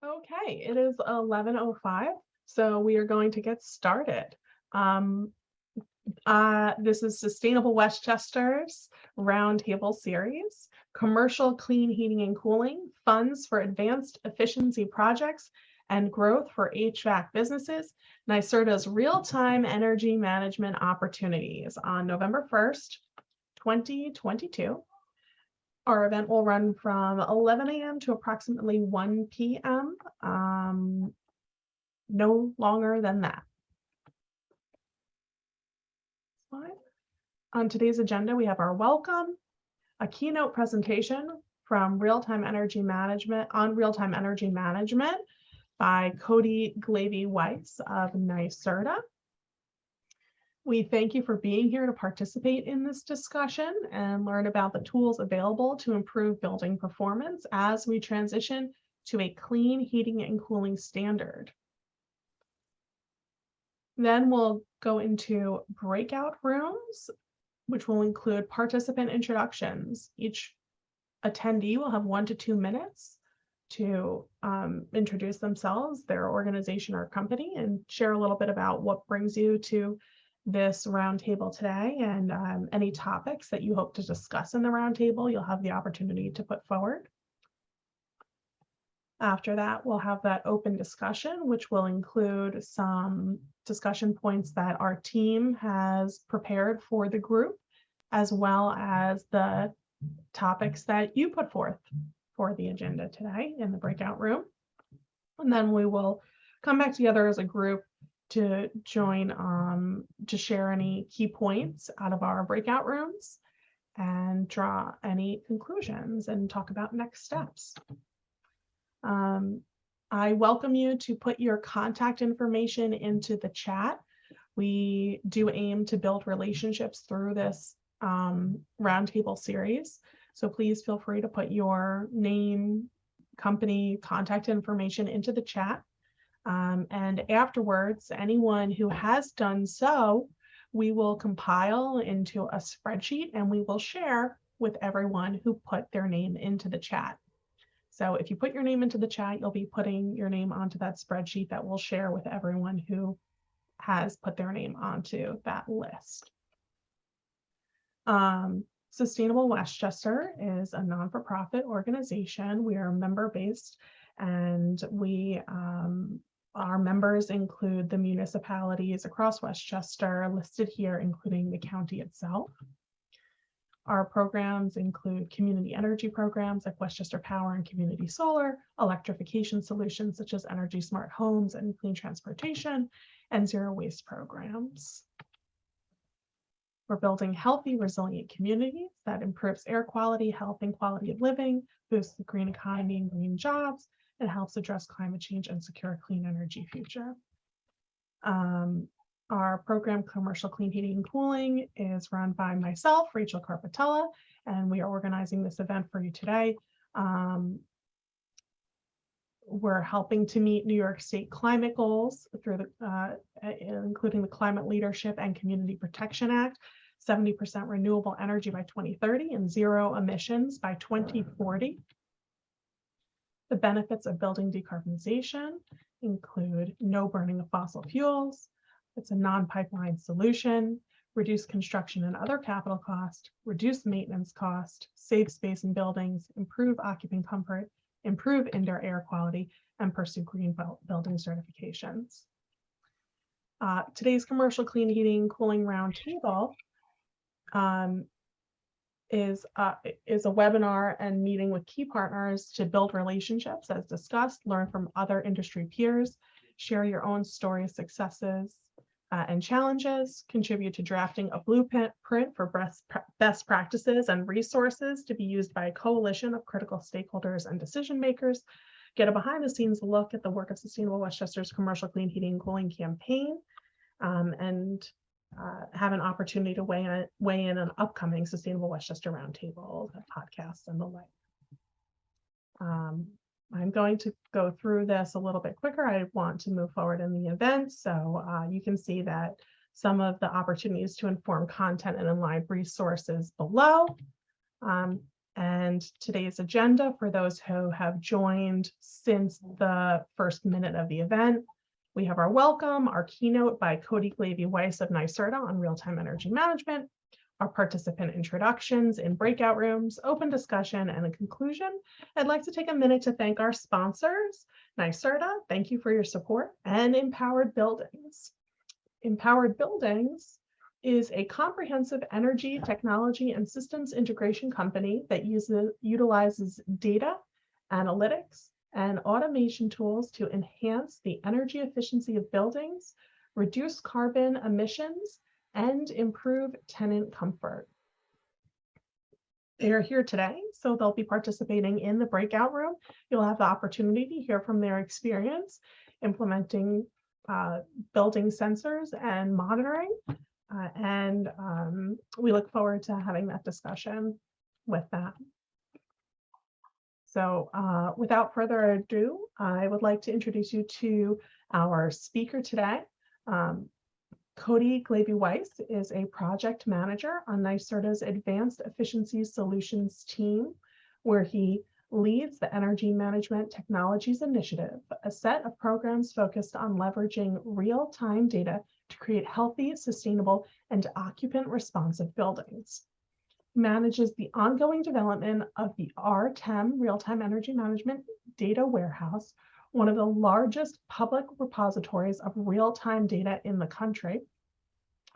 Okay, it is 11:05, so we are going to get started. Um, this is Sustainable Westchester's Roundtable series, Commercial Clean Heating and Cooling, Funds for Advanced Efficiency Projects and Growth for HVAC Businesses, NYSERDA's Real-Time Energy Management Opportunities on November 1st, 2022. Our event will run from 11 a.m. to approximately 1 p.m. No longer than that. Slide. On today's agenda, we have our welcome, a keynote presentation from Real-Time Energy Management by Cody Glavey-Weiss of NYSERDA. We thank you for being here to participate in this discussion and learn about the tools available to improve building performance as we transition to a clean heating and cooling standard. Then we'll go into breakout rooms, which will include participant introductions. Each attendee will have 1 to 2 minutes to introduce themselves, their organization or company, and share a little bit about what brings you to this roundtable today and any topics that you hope to discuss in the roundtable. You'll have the opportunity to put forward. After that, we'll have that open discussion, which will include some discussion points that our team has prepared for the group, as well as the topics that you put forth for the agenda today in the breakout room. And then we will come back together as a group to join to share any key points out of our breakout rooms and draw any conclusions and talk about next steps. I welcome you to put your contact information into the chat. We do aim to build relationships through this roundtable series. So please feel free to put your name, company, contact information into the chat. And afterwards, anyone who has done so, we will compile into a spreadsheet and we will share with everyone who put their name into the chat. So if you put your name into the chat, you'll be putting your name onto that spreadsheet that we'll share with everyone who has put their name onto that list. Sustainable Westchester is a non-for-profit organization. We are member-based, and our members include the municipalities across Westchester listed here, including the county itself. Our programs include community energy programs like Westchester Power and Community Solar, electrification solutions such as Energy Smart Homes and Clean Transportation, and zero waste programs. We're building healthy, resilient communities that improves air quality, health, and quality of living, boosts the green economy and green jobs, and helps address climate change and secure a clean energy future. Our program, Commercial Clean Heating and Cooling, is run by myself, Rachel Carpitella, and we are organizing this event for you today. We're helping to meet New York State climate goals through including the Climate Leadership and Community Protection Act, 70% renewable energy by 2030 and zero emissions by 2040. The benefits of building decarbonization include no burning of fossil fuels. It's a non-pipeline solution, reduce construction and other capital cost, reduce maintenance cost, save space in buildings, improve occupant comfort, improve indoor air quality, and pursue green building certifications. Today's Commercial Clean Heating and Cooling Roundtable is a webinar and meeting with key partners to build relationships as discussed, learn from other industry peers, share your own story of successes and challenges, contribute to drafting a blueprint for best practices and resources to be used by a coalition of critical stakeholders and decision makers, get a behind the scenes look at the work of Sustainable Westchester's Commercial Clean Heating and Cooling campaign, and have an opportunity to weigh in on upcoming Sustainable Westchester Roundtable, podcasts, and the like. I'm going to go through this a little bit quicker. I want to move forward in the event, so you can see that some of the opportunities to inform content and align resources below. And today's agenda, for those who have joined since the first minute of the event, we have our welcome, our keynote by Cody Glavey-Weiss of NYSERDA on real-time energy management, our participant introductions in breakout rooms, open discussion, and a conclusion. I'd like to take a minute to thank our sponsors, NYSERDA, thank you for your support, and Empowered Buildings. Empowered Buildings is a comprehensive energy, technology, and systems integration company that utilizes data, analytics, and automation tools to enhance the energy efficiency of buildings, reduce carbon emissions, and improve tenant comfort. They are here today, so they'll be participating in the breakout room. You'll have the opportunity to hear from their experience implementing building sensors and monitoring. We look forward to having that discussion with that. So without further ado, I would like to introduce you to our speaker today. Cody Glavey-Weiss is a project manager on NYSERDA's Advanced Efficiency Solutions team, where he leads the Energy Management Technologies Initiative, a set of programs focused on leveraging real-time data to create healthy, sustainable, and occupant-responsive buildings. He manages the ongoing development of the RTEM, Real-Time Energy Management Data Warehouse, one of the largest public repositories of real-time data in the country,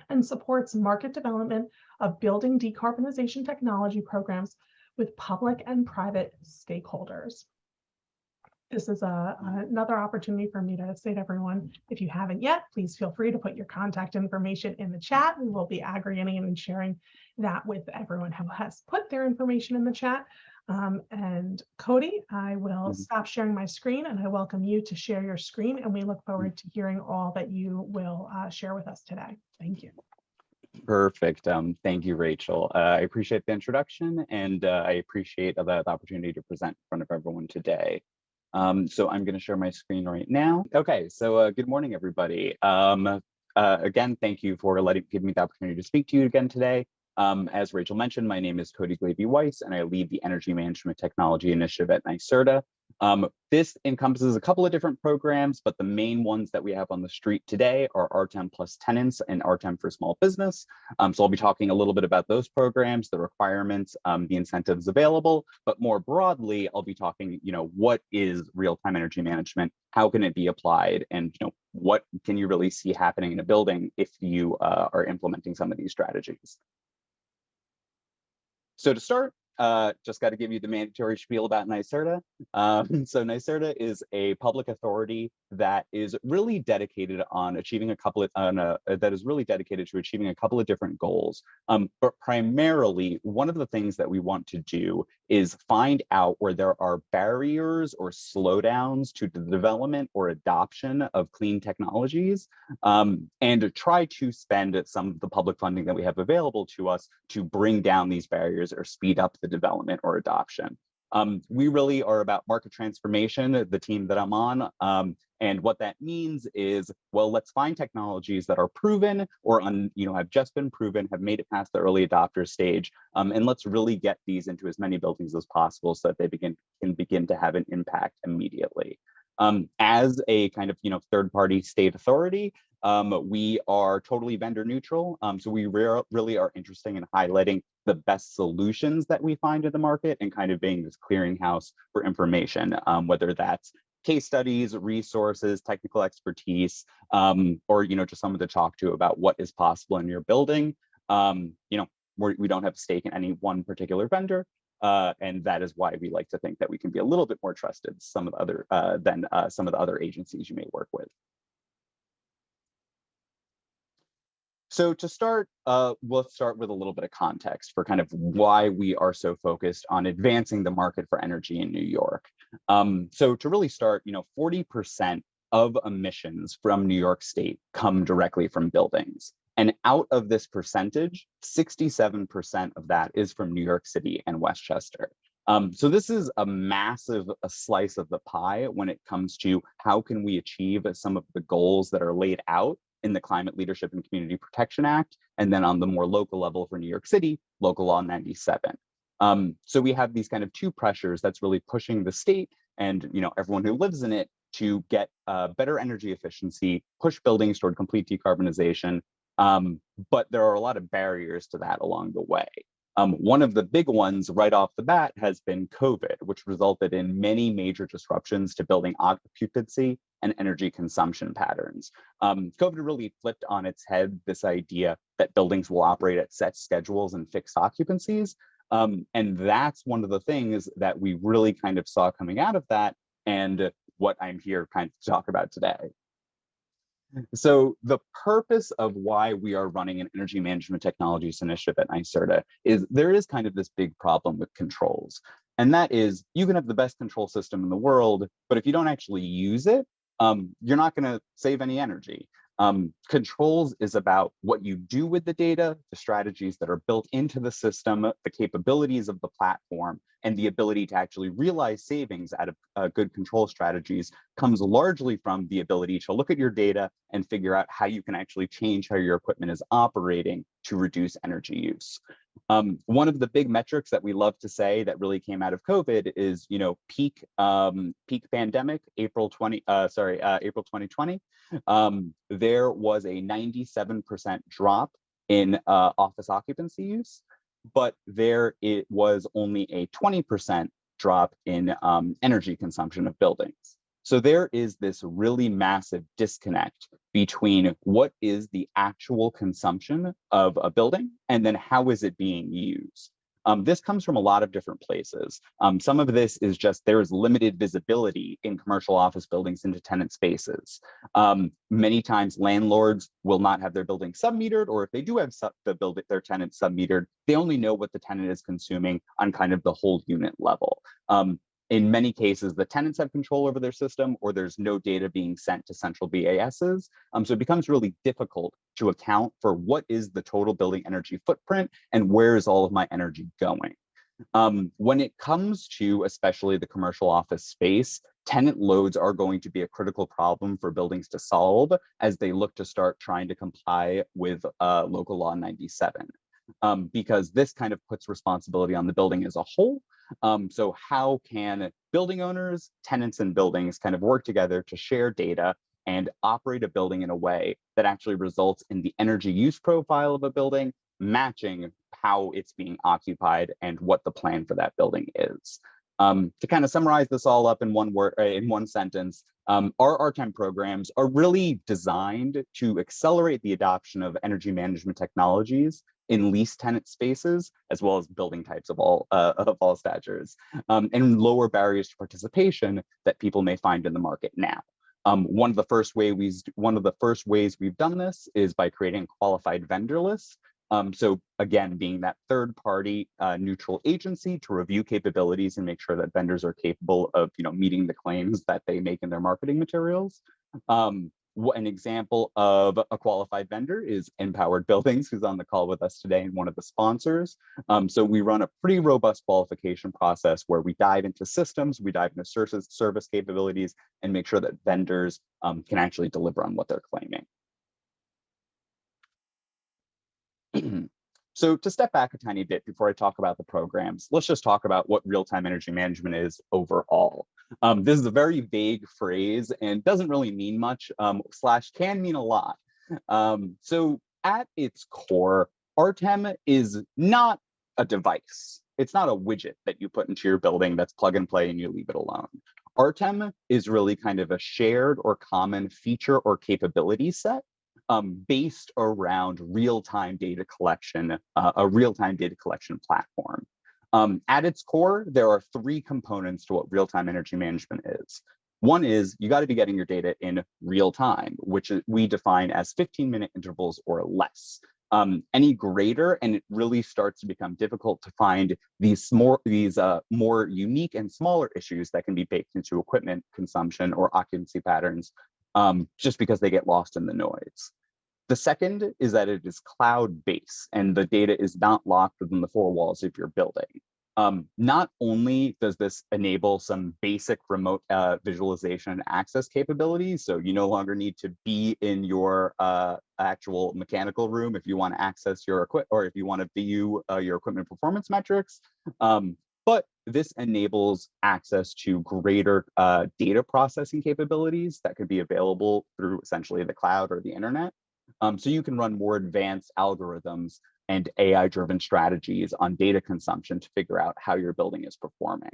and supports market development of building decarbonization technology programs with public and private stakeholders. This is another opportunity for me to say to everyone, if you haven't yet, please feel free to put your contact information in the chat. We will be aggregating and sharing that with everyone who has put their information in the chat. And Cody, I will stop sharing my screen, and I welcome you to share your screen, and we look forward to hearing all that you will share with us today. Thank you. Perfect. Thank you, Rachel. I appreciate the introduction, and I appreciate the opportunity to present in front of everyone today. So I'm going to share my screen right now. Okay, so good morning, everybody. Again, thank you for giving me the opportunity to speak to you again today. As Rachel mentioned, my name is Cody Glavey-Weiss, and I lead the Energy Management Technology Initiative at NYSERDA. This encompasses a couple of different programs, but the main ones that we have on the street today are RTEM plus tenants and RTEM for small business. So I'll be talking a little bit about those programs, the requirements, the incentives available, but more broadly, I'll be talking, what is real-time energy management? How can it be applied? And, what can you really see happening in a building if you are implementing some of these strategies? So to start, just got to give you the mandatory spiel about NYSERDA. So NYSERDA is a public authority that is really dedicated on achieving a couple of different goals. But primarily, one of the things that we want to do is find out where there are barriers or slowdowns to the development or adoption of clean technologies, and to try to spend some of the public funding that we have available to us to bring down these barriers or speed up the development or adoption. We really are about market transformation, the team that I'm on. And what that means is, well, let's find technologies that are proven or have just been proven, have made it past the early adopter stage, and let's really get these into as many buildings as possible so that they can begin to have an impact immediately. As a kind of third-party state authority, we are totally vendor neutral. So we really are interested in highlighting the best solutions that we find in the market and kind of being this clearinghouse for information, whether that's case studies, resources, technical expertise, or just someone to talk to about what is possible in your building. We don't have a stake in any one particular vendor, and that is why we like to think that we can be a little bit more trusted than some of the other agencies you may work with. So to start, we'll start with a little bit of context for kind of why we are so focused on advancing the market for energy in New York. So to really start, 40% of emissions from New York State come directly from buildings. And out of this percentage, 67% of that is from New York City and Westchester. So this is a massive slice of the pie when it comes to how can we achieve some of the goals that are laid out in the Climate Leadership and Community Protection Act, and then on the more local level for New York City, Local Law 97. So we have these kind of two pressures that's really pushing the state and everyone who lives in it to get better energy efficiency, push buildings toward complete decarbonization. But there are a lot of barriers to that along the way. One of the big ones right off the bat has been COVID, which resulted in many major disruptions to building occupancy and energy consumption patterns. COVID really flipped on its head this idea that buildings will operate at set schedules and fixed occupancies. And that's one of the things that we really kind of saw coming out of that, and what I'm here kind of to talk about today. So the purpose of why we are running an energy management technologies initiative at NYSERDA is there is kind of this big problem with controls. And that is, you can have the best control system in the world, but if you don't actually use it, you're not going to save any energy. Controls is about what you do with the data, the strategies that are built into the system, the capabilities of the platform, and the ability to actually realize savings out of good control strategies comes largely from the ability to look at your data and figure out how you can actually change how your equipment is operating to reduce energy use. One of the big metrics that we love to say that really came out of COVID is, peak pandemic, April 2020. There was a 97% drop in office occupancy use, but it was only a 20% drop in energy consumption of buildings. So there is this really massive disconnect between what is the actual consumption of a building and then how is it being used. This comes from a lot of different places. Some of this is just there is limited visibility in commercial office buildings into tenant spaces. Many times landlords will not have their building sub-metered, or if they do have their tenants sub-metered, they only know what the tenant is consuming on kind of the whole unit level. In many cases, the tenants have control over their system, or there's no data being sent to central BASs. So it becomes really difficult to account for what is the total building energy footprint and where is all of my energy going. When it comes to especially the commercial office space, tenant loads are going to be a critical problem for buildings to solve as they look to start trying to comply with local law 97. Because this kind of puts responsibility on the building as a whole. So how can building owners, tenants, and buildings kind of work together to share data and operate a building in a way that actually results in the energy use profile of a building matching how it's being occupied and what the plan for that building is. To kind of summarize this all up in one sentence, our RTEM programs are really designed to accelerate the adoption of energy management technologies in leased tenant spaces, as well as building types of all statures, and lower barriers to participation that people may find in the market now. One of the first ways we've done this is by creating a qualified vendor list. So again, being that third party neutral agency to review capabilities and make sure that vendors are capable of meeting the claims that they make in their marketing materials. An example of a qualified vendor is Empowered Buildings, who's on the call with us today and one of the sponsors. So we run a pretty robust qualification process where we dive into systems, we dive into service capabilities, and make sure that vendors can actually deliver on what they're claiming. So to step back a tiny bit before I talk about the programs, let's just talk about what real-time energy management is overall. This is a very vague phrase and doesn't really mean much, / can mean a lot. So at its core, RTEM is not a device. It's not a widget that you put into your building that's plug and play and you leave it alone. RTEM is really kind of a shared or common feature or capability set based around real-time data collection, a real-time data collection platform. At its core, there are three components to what real-time energy management is. One is you got to be getting your data in real time, which we define as 15-minute intervals or less. Any greater, and it really starts to become difficult to find these more unique and smaller issues that can be baked into equipment consumption or occupancy patterns, just because they get lost in the noise. The second is that it is cloud-based and the data is not locked within the four walls of your building. Not only does this enable some basic remote visualization and access capabilities, so you no longer need to be in your actual mechanical room if you want to access your equipment or if you want to view your equipment performance metrics, but this enables access to greater data processing capabilities that could be available through essentially the cloud or the internet. So you can run more advanced algorithms and AI-driven strategies on data consumption to figure out how your building is performing.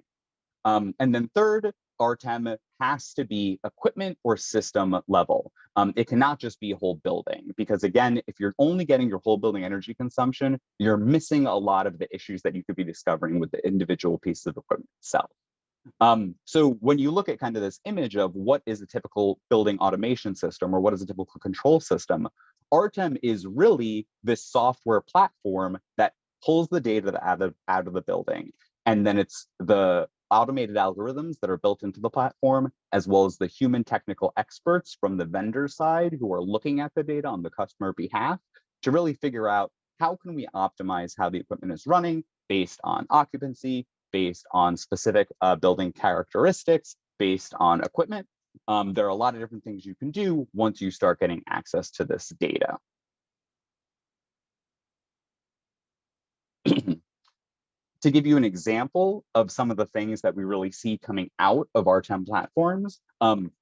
And then third, RTEM has to be equipment or system level. It cannot just be whole building, because again, if you're only getting your whole building energy consumption, you're missing a lot of the issues that you could be discovering with the individual pieces of equipment itself. So when you look at kind of this image of what is a typical building automation system or what is a typical control system, RTEM is really this software platform that pulls the data out of the building. And then it's the automated algorithms that are built into the platform, as well as the human technical experts from the vendor side who are looking at the data on the customer behalf to really figure out how can we optimize how the equipment is running based on occupancy, based on specific building characteristics, based on equipment. There are a lot of different things you can do once you start getting access to this data. To give you an example of some of the things that we really see coming out of RTEM platforms,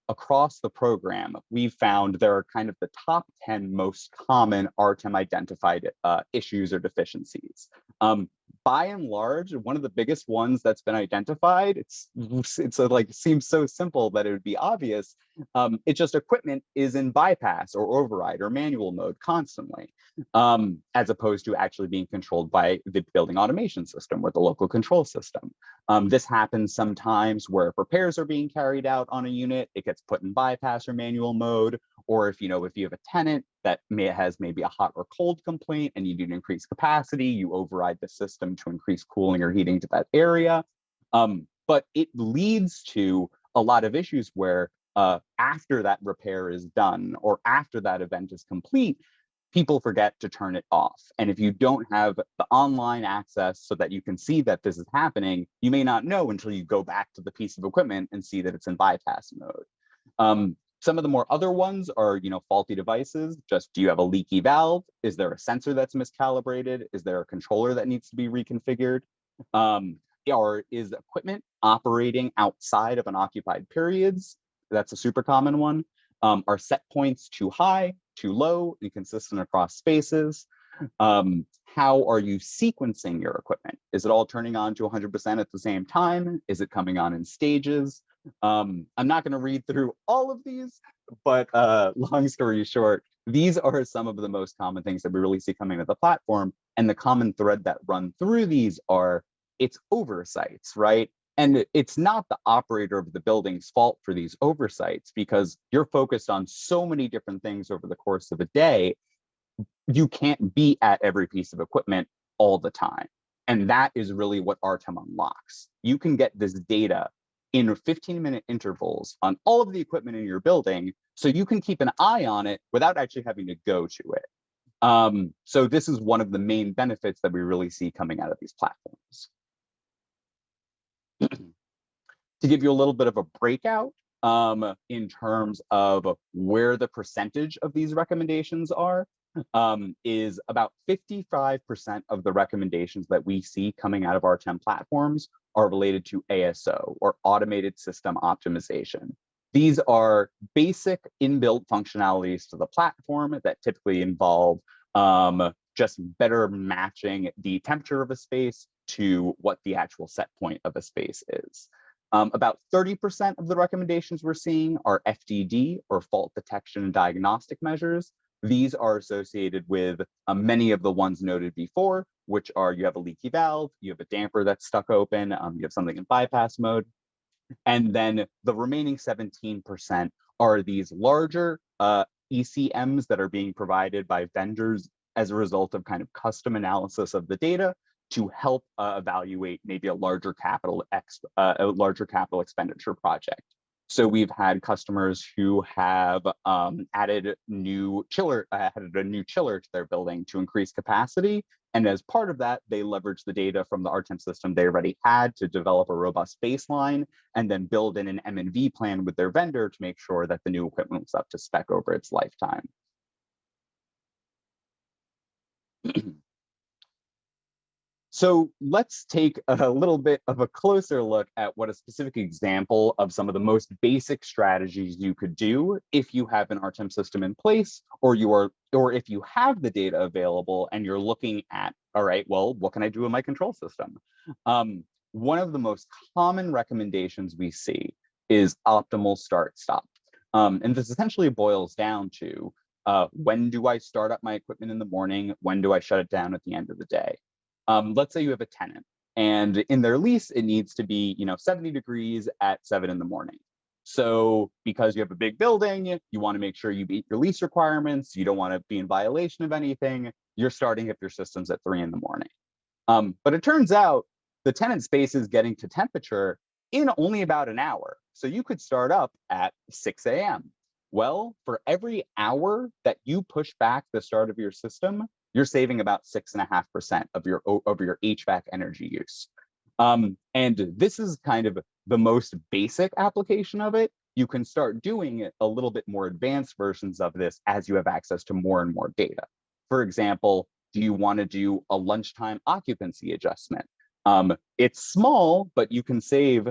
across the program, we've found there are kind of the top 10 most common RTEM identified issues or deficiencies. By and large, one of the biggest ones that's been identified, seems so simple that it would be obvious. It's just equipment is in bypass or override or manual mode constantly, as opposed to actually being controlled by the building automation system or the local control system. This happens sometimes where if repairs are being carried out on a unit, it gets put in bypass or manual mode, or if you have a tenant that has maybe a hot or cold complaint and you need to increase capacity, you override the system to increase cooling or heating to that area. But it leads to a lot of issues where after that repair is done or after that event is complete, people forget to turn it off. And if you don't have the online access so that you can see that this is happening, you may not know until you go back to the piece of equipment and see that it's in bypass mode. Some of the more other ones are, faulty devices. Just, do you have a leaky valve? Is there a sensor that's miscalibrated? Is there a controller that needs to be reconfigured? Or is equipment operating outside of unoccupied periods? That's a super common one. Are set points too high, too low, inconsistent across spaces? How are you sequencing your equipment? Is it all turning on to 100% at the same time? Is it coming on in stages? I'm not going to read through all of these, but long story short, these are some of the most common things that we really see coming to the platform. And the common thread that run through these are it's oversights, right? And it's not the operator of the building's fault for these oversights, because you're focused on so many different things over the course of a day. You can't be at every piece of equipment all the time. And that is really what RTEM unlocks. You can get this data in 15-minute intervals on all of the equipment in your building, so you can keep an eye on it without actually having to go to it. So this is one of the main benefits that we really see coming out of these platforms. To give you a little bit of a breakout in terms of where the percentage of these recommendations are, is about 55% of the recommendations that we see coming out of our RTEM platforms are related to ASO, or automated system optimization. These are basic inbuilt functionalities to the platform that typically involve just better matching the temperature of a space to what the actual set point of a space is. About 30% of the recommendations we're seeing are FDD, or fault detection and diagnostic measures. These are associated with many of the ones noted before, which are you have a leaky valve, you have a damper that's stuck open, you have something in bypass mode. And then the remaining 17% are these larger ECMs that are being provided by vendors as a result of kind of custom analysis of the data to help evaluate maybe a larger capital expenditure project. So we've had customers who have added a new chiller to their building to increase capacity. And as part of that, they leverage the data from the RTEM system they already had to develop a robust baseline and then build in an M&V plan with their vendor to make sure that the new equipment was up to spec over its lifetime. So let's take a little bit of a closer look at what a specific example of some of the most basic strategies you could do if you have an RTEM system in place, or if you have the data available and you're looking at, all right, well, what can I do in my control system? One of the most common recommendations we see is optimal start-stop. And this essentially boils down to when do I start up my equipment in the morning? When do I shut it down at the end of the day? Let's say you have a tenant, and in their lease, it needs to be 70 degrees at 7 in the morning. So because you have a big building, you want to make sure you meet your lease requirements. You don't want to be in violation of anything. You're starting up your systems at 3 in the morning. But it turns out the tenant space is getting to temperature in only about an hour. So you could start up at 6 a.m. Well, for every hour that you push back the start of your system, you're saving about 6.5% of your HVAC energy use. And this is kind of the most basic application of it. You can start doing a little bit more advanced versions of this as you have access to more and more data. For example, do you want to do a lunchtime occupancy adjustment? It's small, but you can save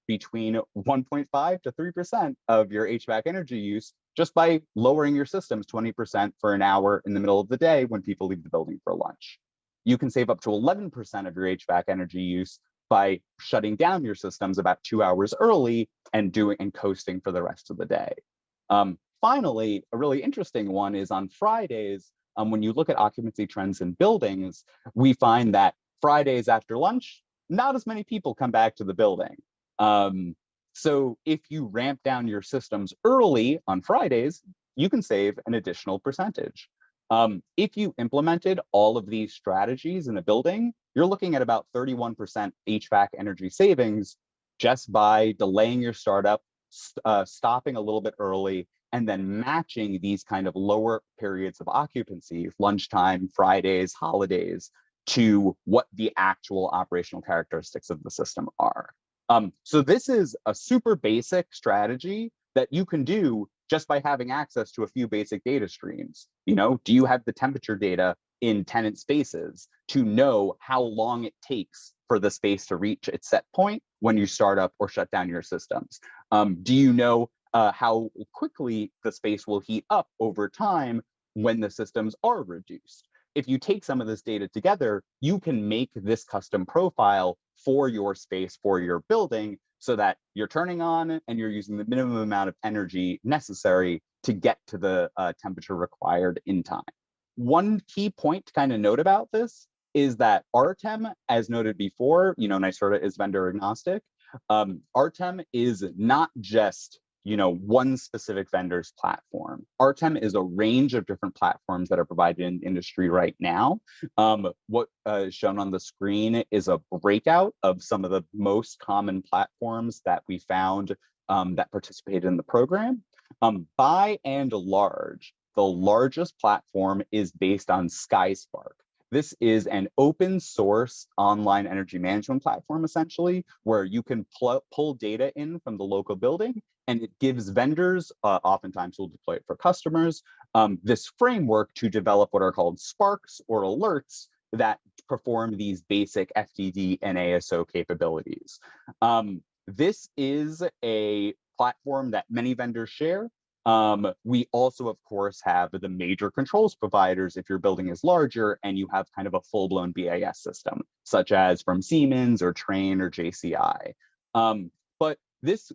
between 1.5 to 3% of your HVAC energy use just by lowering your systems 20% for an hour in the middle of the day when people leave the building for lunch. You can save up to 11% of your HVAC energy use by shutting down your systems about 2 hours early and coasting for the rest of the day. Finally, a really interesting one is on Fridays. When you look at occupancy trends in buildings, we find that Fridays after lunch, not as many people come back to the building. So if you ramp down your systems early on Fridays, you can save an additional percentage. If you implemented all of these strategies in a building, you're looking at about 31% HVAC energy savings just by delaying your startup, stopping a little bit early, and then matching these kind of lower periods of occupancy, lunchtime, Fridays, holidays, to what the actual operational characteristics of the system are. So this is a super basic strategy that you can do just by having access to a few basic data streams. Do you have the temperature data in tenant spaces to know how long it takes for the space to reach its set point when you start up or shut down your systems? Do you know how quickly the space will heat up over time when the systems are reduced? If you take some of this data together, you can make this custom profile for your space, for your building, so that you're turning on and you're using the minimum amount of energy necessary to get to the temperature required in time. One key point to kind of note about this is that RTEM, as noted before, NYSERDA is vendor agnostic. RTEM is not just one specific vendor's platform. RTEM is a range of different platforms that are provided in industry right now. What is shown on the screen is a breakout of some of the most common platforms that we found that participated in the program. By and large, the largest platform is based on SkySpark. This is an open source online energy management platform, essentially, where you can pull data in from the local building, and it gives vendors, oftentimes we'll deploy it for customers, this framework to develop what are called sparks or alerts that perform these basic FDD and ASO capabilities. This is a platform that many vendors share. We also, of course, have the major controls providers if your building is larger and you have kind of a full-blown BAS system, such as from Siemens or Trane or JCI. But this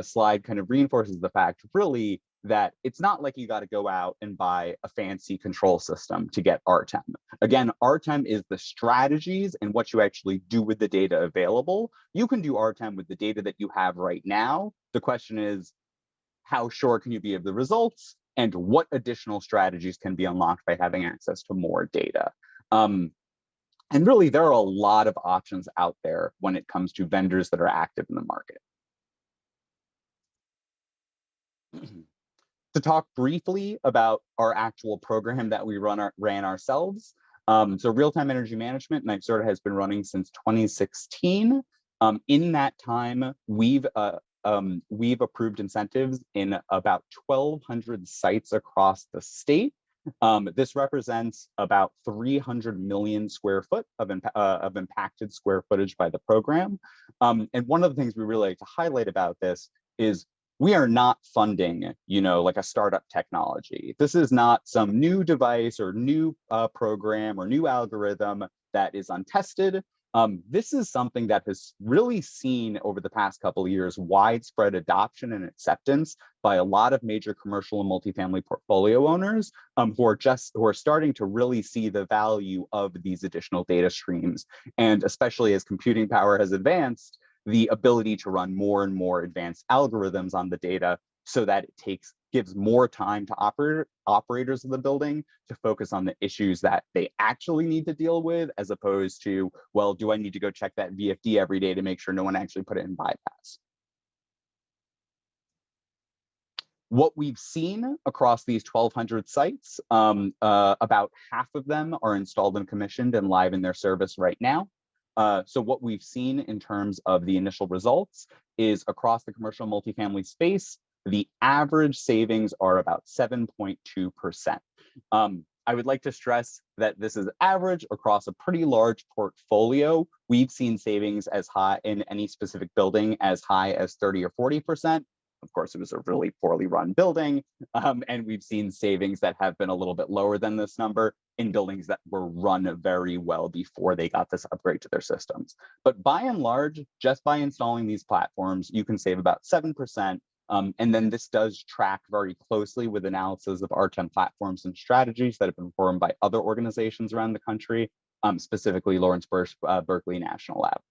slide kind of reinforces the fact, really, that it's not like you got to go out and buy a fancy control system to get RTEM. Again, RTEM is the strategies and what you actually do with the data available. You can do RTEM with the data that you have right now. The question is, how sure can you be of the results, and what additional strategies can be unlocked by having access to more data? And really, there are a lot of options out there when it comes to vendors that are active in the market. To talk briefly about our actual program that we ran ourselves. So real-time energy management, NYSERDA has been running since 2016. In that time, we've approved incentives in about 1,200 sites across the state. This represents about 300 million square foot of impacted square footage by the program. And one of the things we really like to highlight about this is we are not funding, like a startup technology. This is not some new device or new program or new algorithm that is untested. This is something that has really seen over the past couple of years widespread adoption and acceptance by a lot of major commercial and multifamily portfolio owners who are starting to really see the value of these additional data streams. And especially as computing power has advanced, the ability to run more and more advanced algorithms on the data so that it gives more time to operators of the building to focus on the issues that they actually need to deal with, as opposed to, well, do I need to go check that VFD every day to make sure no one actually put it in bypass? What we've seen across these 1,200 sites, about half of them are installed and commissioned and live in their service right now. So what we've seen in terms of the initial results is across the commercial multifamily space, the average savings are about 7.2%. I would like to stress that this is average across a pretty large portfolio. We've seen savings as high in any specific building as high as 30 or 40%. Of course, it was a really poorly run building, and we've seen savings that have been a little bit lower than this number in buildings that were run very well before they got this upgrade to their systems. But by and large, just by installing these platforms, you can save about 7%. And then this does track very closely with analysis of RTEM platforms and strategies that have been performed by other organizations around the country, specifically Lawrence Berkeley National Lab.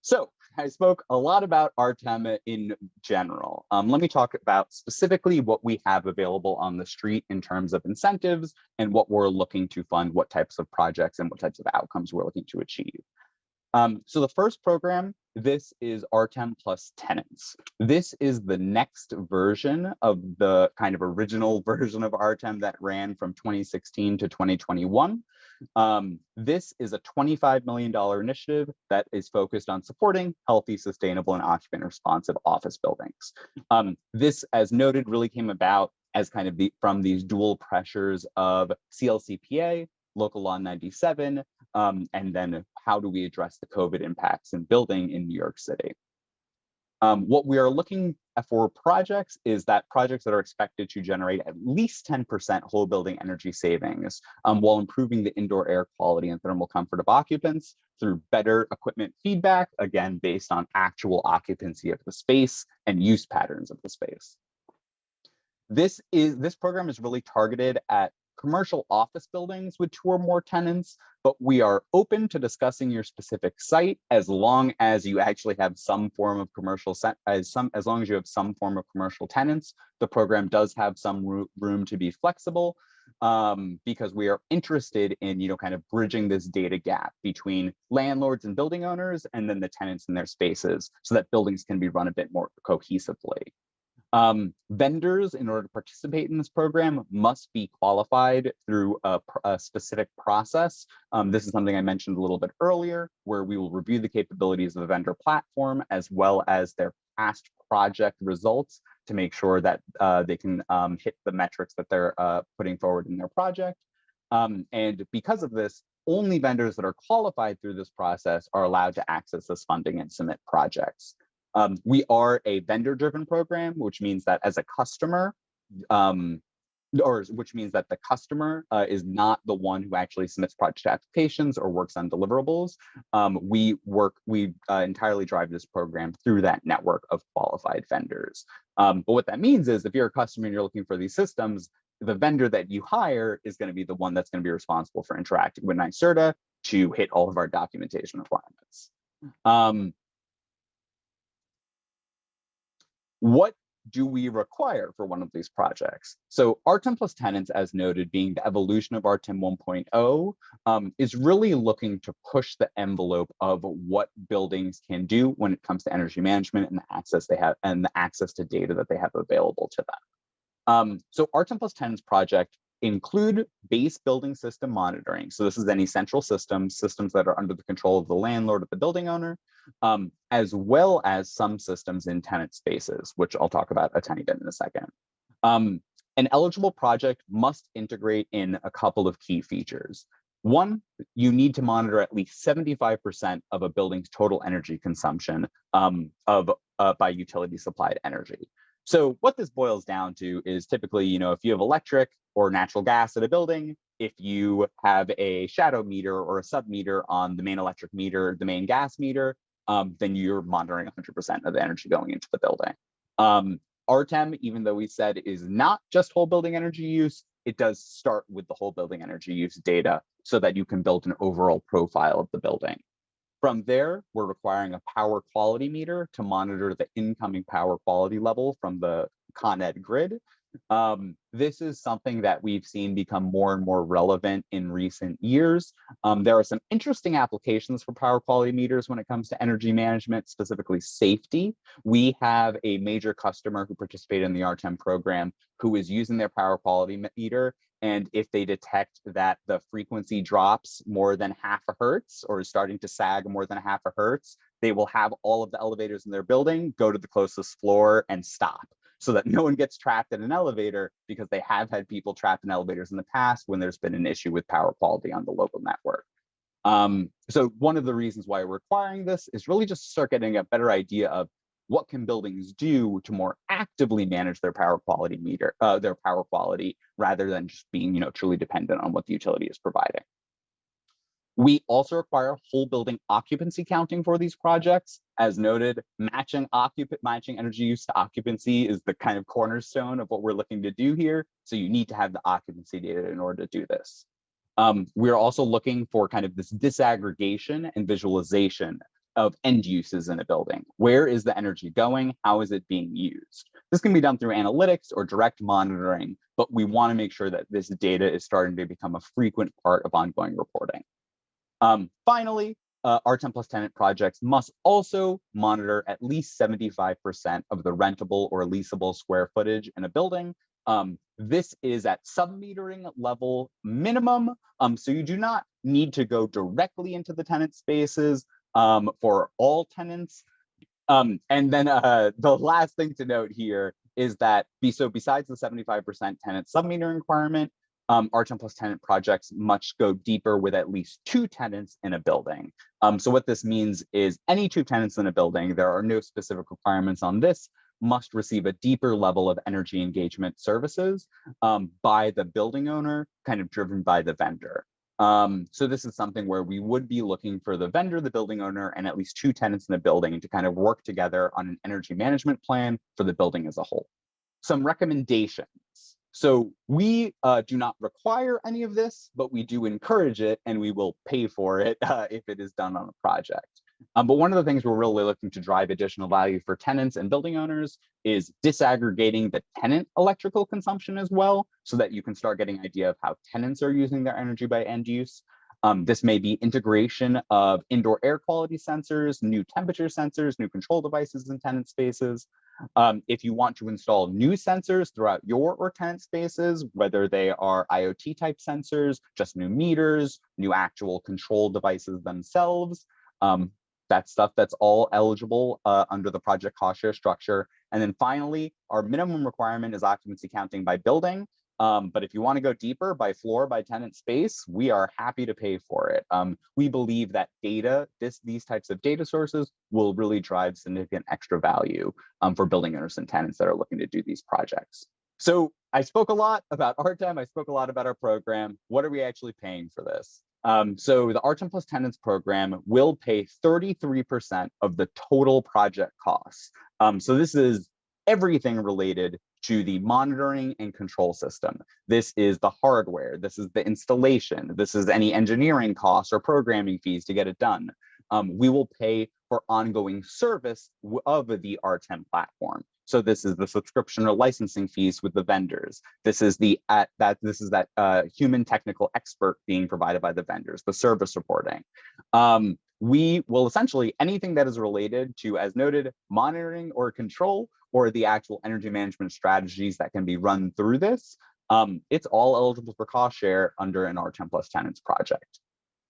So I spoke a lot about RTEM in general. Let me talk about specifically what we have available on the street in terms of incentives and what we're looking to fund, what types of projects and what types of outcomes we're looking to achieve. So the first program, this is RTEM plus tenants. This is the next version of the kind of original version of RTEM that ran from 2016 to 2021. This is a $25 million initiative that is focused on supporting healthy, sustainable, and occupant responsive office buildings. This, as noted, really came about as kind of from these dual pressures of CLCPA, Local Law 97, and then how do we address the COVID impacts in building in New York City. What we are looking for projects is that projects that are expected to generate at least 10% whole building energy savings while improving the indoor air quality and thermal comfort of occupants through better equipment feedback, again, based on actual occupancy of the space and use patterns of the space. This program is really targeted at commercial office buildings with 2 or more tenants, but we are open to discussing your specific site as long as you actually have some form of commercial as long as you have some form of commercial tenants. The program does have some room to be flexible because we are interested in kind of bridging this data gap between landlords and building owners and then the tenants in their spaces so that buildings can be run a bit more cohesively. Vendors, in order to participate in this program, must be qualified through a specific process. This is something I mentioned a little bit earlier, where we will review the capabilities of the vendor platform as well as their past project results to make sure that they can hit the metrics that they're putting forward in their project. And because of this, only vendors that are qualified through this process are allowed to access this funding and submit projects. We are a vendor-driven program, which means that as a customer, which means that the customer is not the one who actually submits project applications or works on deliverables. We entirely drive this program through that network of qualified vendors. But what that means is if you're a customer and you're looking for these systems, the vendor that you hire is going to be the one that's going to be responsible for interacting with NYSERDA to hit all of our documentation requirements. What do we require for one of these projects? So RTEM plus tenants, as noted, being the evolution of RTEM 1.0, is really looking to push the envelope of what buildings can do when it comes to energy management and the access they have and the access to data that they have available to them. So RTEM plus tenants project include base building system monitoring. So this is any central systems that are under the control of the landlord or the building owner, as well as some systems in tenant spaces, which I'll talk about a tiny bit in a second. An eligible project must integrate in a couple of key features. One, you need to monitor at least 75% of a building's total energy consumption by utility supplied energy. So what this boils down to is typically, if you have electric or natural gas at a building, if you have a shadow meter or a sub meter on the main electric meter, the main gas meter, then you're monitoring 100% of the energy going into the building. RTEM, even though we said is not just whole building energy use, it does start with the whole building energy use data so that you can build an overall profile of the building. From there, we're requiring a power quality meter to monitor the incoming power quality level from the Con Ed grid. This is something that we've seen become more and more relevant in recent years. There are some interesting applications for power quality meters when it comes to energy management, specifically safety. We have a major customer who participated in the RTEM program who is using their power quality meter. And if they detect that the frequency drops more than half a hertz or is starting to sag more than half a hertz, they will have all of the elevators in their building go to the closest floor and stop, so that no one gets trapped in an elevator, because they have had people trapped in elevators in the past when there's been an issue with power quality on the local network. So one of the reasons why we're requiring this is really just to start getting a better idea of what can buildings do to more actively manage their power quality meter, their power quality, rather than just being, truly dependent on what the utility is providing. We also require whole building occupancy counting for these projects. As noted, matching energy use to occupancy is the kind of cornerstone of what we're looking to do here. So you need to have the occupancy data in order to do this. We're also looking for kind of this disaggregation and visualization of end uses in a building. Where is the energy going? How is it being used? This can be done through analytics or direct monitoring, but we want to make sure that this data is starting to become a frequent part of ongoing reporting. Finally, RTEM plus tenant projects must also monitor at least 75% of the rentable or leasable square footage in a building. This is at sub-metering level minimum, so you do not need to go directly into the tenant spaces for all tenants. And then the last thing to note here is that besides the 75% tenant sub-metering requirement, RTEM plus tenant projects must go deeper with at least 2 tenants in a building. So what this means is any 2 tenants in a building, there are no specific requirements on this, must receive a deeper level of energy engagement services by the building owner, kind of driven by the vendor. So this is something where we would be looking for the vendor, the building owner, and at least 2 tenants in the building to kind of work together on an energy management plan for the building as a whole. Some recommendations. So we do not require any of this, but we do encourage it, and we will pay for it if it is done on a project. But one of the things we're really looking to drive additional value for tenants and building owners is disaggregating the tenant electrical consumption as well, so that you can start getting an idea of how tenants are using their energy by end use. This may be integration of indoor air quality sensors, new temperature sensors, new control devices in tenant spaces. If you want to install new sensors throughout your or tenant spaces, whether they are IoT type sensors, just new meters, new actual control devices themselves, that's stuff that's all eligible under the project cost share structure. And then finally, our minimum requirement is occupancy counting by building. But if you want to go deeper by floor, by tenant space, we are happy to pay for it. We believe that these types of data sources will really drive significant extra value for building owners and tenants that are looking to do these projects. So I spoke a lot about RTEM, I spoke a lot about our program. What are we actually paying for this? So the RTEM plus tenants program will pay 33% of the total project costs. So this is everything related to the monitoring and control system. This is the hardware, this is the installation, this is any engineering costs or programming fees to get it done. We will pay for ongoing service of the RTEM platform. So this is the subscription or licensing fees with the vendors. This is that human technical expert being provided by the vendors, the service reporting. We will essentially anything that is related to, as noted, monitoring or control or the actual energy management strategies that can be run through this. It's all eligible for cost share under an R10 plus tenants project.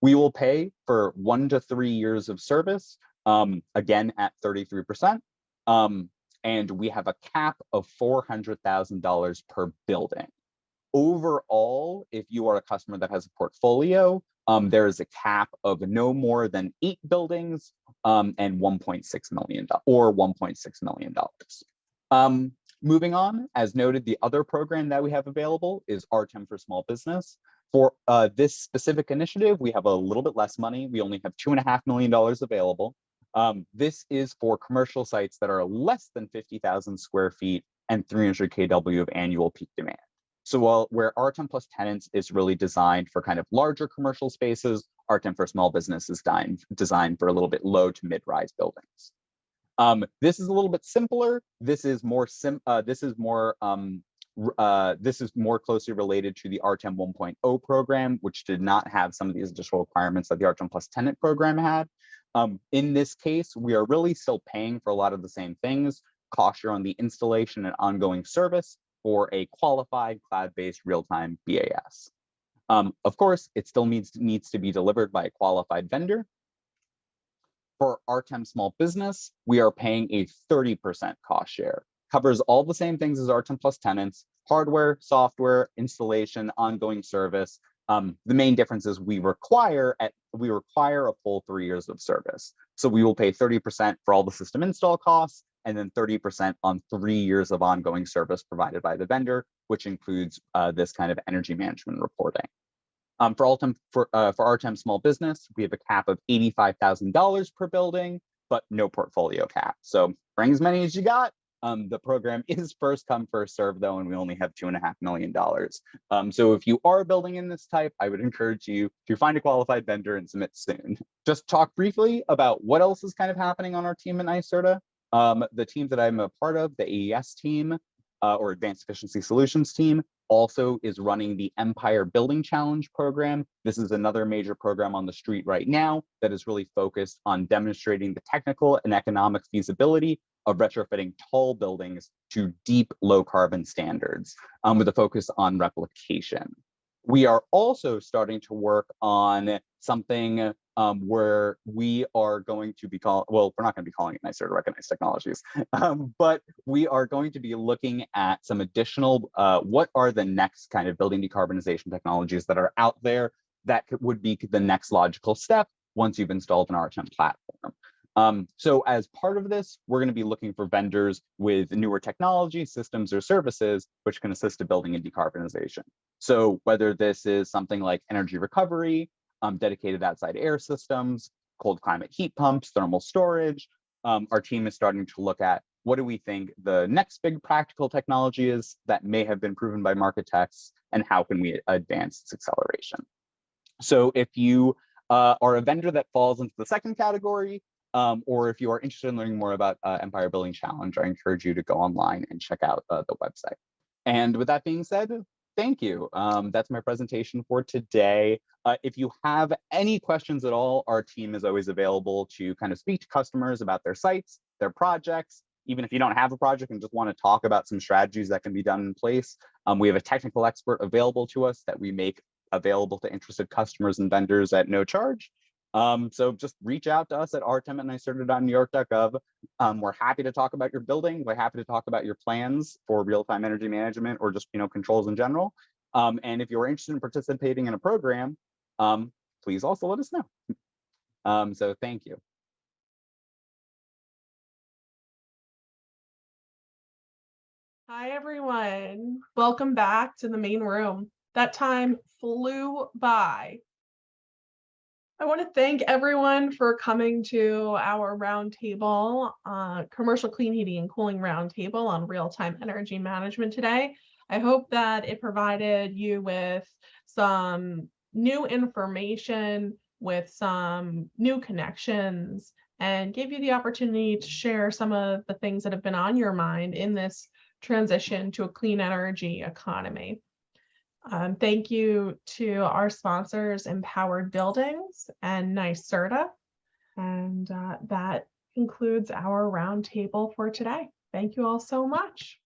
We will pay for 1 to 3 years of service, again at 33%. And we have a cap of $400,000 per building. Overall, if you are a customer that has a portfolio, there is a cap of no more than 8 buildings and $1.6 million or $1.6 million. Moving on, as noted, the other program that we have available is R10 for small business. For this specific initiative, we have a little bit less money. We only have $2.5 million available. This is for commercial sites that are less than 50,000 square feet and 300 kW of annual peak demand. So where R10 plus tenants is really designed for kind of larger commercial spaces, R10 for small business is designed for a little bit low to mid-rise buildings. This is a little bit simpler. This is more closely related to the R10 1.0 program, which did not have some of these additional requirements that the R10 plus tenant program had. In this case, we are really still paying for a lot of the same things, cost share on the installation and ongoing service for a qualified cloud-based real-time BAS. Of course, it still needs to be delivered by a qualified vendor. For R10 small business, we are paying a 30% cost share. Covers all the same things as R10 plus tenants: hardware, software, installation, ongoing service. The main difference is we require a full 3 years of service. So we will pay 30% for all the system install costs, and then 30% on 3 years of ongoing service provided by the vendor, which includes this kind of energy management reporting. For R10 small business, we have a cap of $85,000 per building, but no portfolio cap. So bring as many as you got. The program is first come, first serve though, and we only have $2.5 million. So if you are building in this type, I would encourage you to find a qualified vendor and submit soon. Just talk briefly about what else is kind of happening on our team at NYSERDA. The team that I'm a part of, the AES team, or Advanced Efficiency Solutions team, also is running the Empire Building Challenge program. This is another major program on the street right now that is really focused on demonstrating the technical and economic feasibility of retrofitting tall buildings to deep low carbon standards, with a focus on replication. We are also starting to work on something where we are going to be we're not going to be calling it NYSERDA Recognized Technologies, but we are going to be looking at some additional, what are the next kind of building decarbonization technologies that are out there that would be the next logical step once you've installed an R10 platform. So as part of this, we're going to be looking for vendors with newer technology, systems, or services which can assist a building in decarbonization. So whether this is something like energy recovery, dedicated outside air systems, cold climate heat pumps, thermal storage, our team is starting to look at what do we think the next big practical technology is that may have been proven by market tests, and how can we advance its acceleration. So if you are a vendor that falls into the second category, or if you are interested in learning more about Empire Building Challenge, I encourage you to go online and check out the website. And with that being said, thank you. That's my presentation for today. If you have any questions at all, our team is always available to kind of speak to customers about their sites, their projects. Even if you don't have a project and just want to talk about some strategies that can be done in place, we have a technical expert available to us that we make available to interested customers and vendors at no charge. So just reach out to us at rtem@nyserda.newyork.gov. We're happy to talk about your building. We're happy to talk about your plans for real-time energy management or just controls in general. And if you're interested in participating in a program, please also let us know. So thank you. Hi, everyone. Welcome back to the main room. That time flew by. I want to thank everyone for coming to our roundtable, commercial clean heating and cooling roundtable on real-time energy management today. I hope that it provided you with some new information, with some new connections, and gave you the opportunity to share some of the things that have been on your mind in this transition to a clean energy economy. Thank you to our sponsors, Empowered Buildings and NYSERDA. And that concludes our roundtable for today. Thank you all so much.